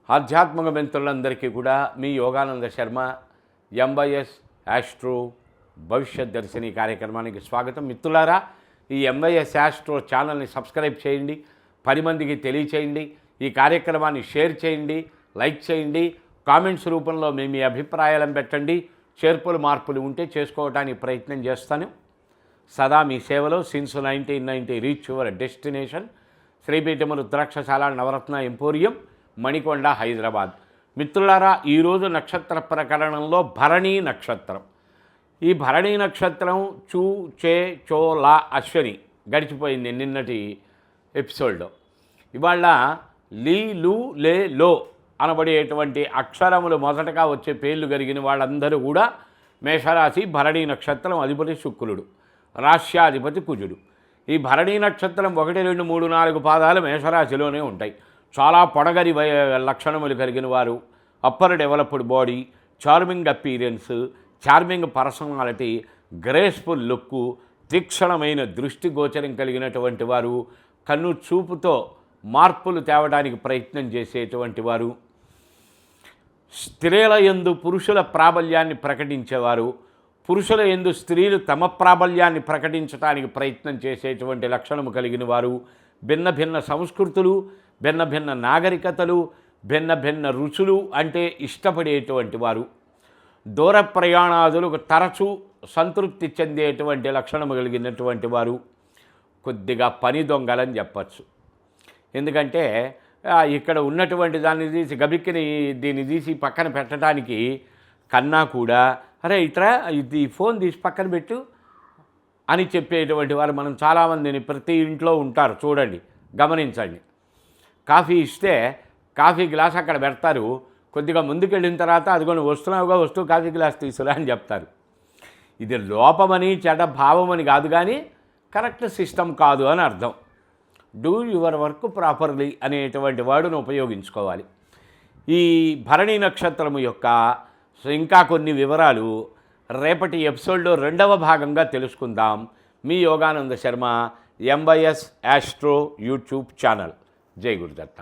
ఆధ్యాత్మిక మిత్రులందరికీ కూడా మీ యోగానంద శర్మ ఎంవైఎస్ యాస్ట్రో భవిష్యత్ దర్శిని కార్యక్రమానికి స్వాగతం. మిత్రులారా, ఈ ఎంవైఎస్ యాస్ట్రో ఛానల్ని సబ్స్క్రైబ్ చేయండి, 10 మందికి తెలియచేయండి, ఈ కార్యక్రమాన్ని షేర్ చేయండి, లైక్ చేయండి, కామెంట్స్ రూపంలో మీ అభిప్రాయాలను పెట్టండి. చేర్పులు మార్పులు ఉంటే చేసుకోవడానికి ప్రయత్నం చేస్తాను. సదా మీ సేవలో since 1990 reach your destination Sripeetham Rudrakshasala Navaratna emporium, Manikonda, Hyderabad. మిత్రులారా, ఈరోజు నక్షత్ర ప్రకరణంలో భరణీ నక్షత్రం. ఈ భరణీ నక్షత్రం చూ, చే, చో, లా, అశ్వని గడిచిపోయింది నిన్నటి ఎపిసోడ్లో. ఇవాళ లీ, లు, లే, లో అనబడేటువంటి అక్షరములు మొదటగా వచ్చే పేర్లు కలిగిన వాళ్ళందరూ కూడా మేషరాశి, భరణీ నక్షత్రం అధిపతి శుక్రుడు, రాశ్యాధిపతి కుజుడు. ఈ భరణీ నక్షత్రం 1, 2, 3, 4 పాదాలు మేషరాశిలోనే ఉంటాయి. చాలా పొడగరి లక్షణములు కలిగిన వారు, upper developed body, charming appearance, charming personality, graceful look, తీక్షణమైన దృష్టి గోచరం కలిగినటువంటి వారు, కన్ను చూపుతో మార్పులు తేవడానికి ప్రయత్నం చేసేటువంటి వారు, స్త్రీల యందు పురుషుల ప్రాబల్యాన్ని ప్రకటించేవారు, పురుషుల యందు స్త్రీలు తమ ప్రాబల్యాన్ని ప్రకటించడానికి ప్రయత్నం చేసేటువంటి లక్షణము కలిగిన వారు, భిన్న భిన్న సంస్కృతులు, భిన్న భిన్న నాగరికతలు, భిన్న భిన్న రుచులు అంటే ఇష్టపడేటువంటి వారు, దూర ప్రయాణాదులకు తరచూ సంతృప్తి చెందేటువంటి లక్షణము కలిగినటువంటి వారు, కొద్దిగా పని దొంగలని చెప్పచ్చు. ఎందుకంటే ఇక్కడ ఉన్నటువంటి దాన్ని తీసి గబిక్కిని దీన్ని తీసి పక్కన పెట్టడానికి కన్నా కూడా, అరే ఇట్రా ఇది ఫోన్ తీసి పక్కన పెట్టు అని చెప్పేటువంటి వారు మనం చాలామందిని ప్రతి ఇంట్లో ఉంటారు. చూడండి, గమనించండి. కాఫీ ఇస్తే కాఫీ గ్లాస్ అక్కడ పెడతారు, కొద్దిగా ముందుకెళ్ళిన తర్వాత అదిగొని వస్తున్నావుగా, వస్తూ కాఫీ గ్లాస్ తీసుకురా అని చెప్తారు. ఇది లోపమని చెడ్డ భావమని కాదు, కానీ కరెక్ట్ సిస్టమ్ కాదు అని అర్థం. డూ యువర్ వర్క్ ప్రాపర్లీ అనేటువంటి వాడును ఉపయోగించుకోవాలి. ఈ భరణీ నక్షత్రము యొక్క ఇంకా కొన్ని వివరాలు రేపటి ఎపిసోడ్లో 2వ భాగంగా తెలుసుకుందాం. మీ Yogananda Sharma, MYS astro YouTube channel. జై గురుదత్త.